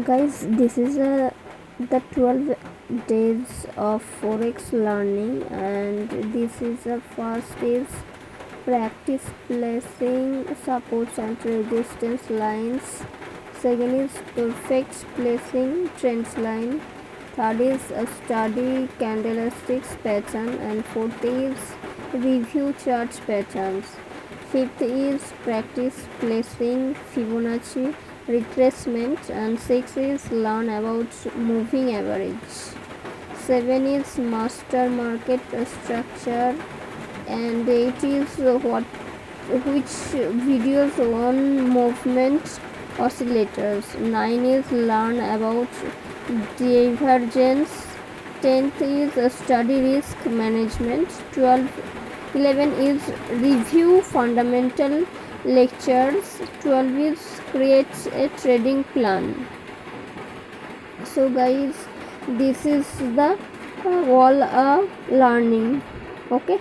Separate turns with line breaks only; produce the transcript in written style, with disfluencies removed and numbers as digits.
Guys, this is the 12 days of Forex learning, and this is the first is practice placing supports and resistance lines. Second is perfect placing trends line. Third is a study candlesticks pattern, and fourth is review charts patterns. Fifth is practice placing Fibonacci retracement, and six is learn about moving average. Seven is master market structure, and eight is which videos on movement oscillators. 9 is learn about divergence. 10th is study risk management. 11 is review fundamental lectures. 12 is create a trading plan. So guys, this is the all learning. Okay.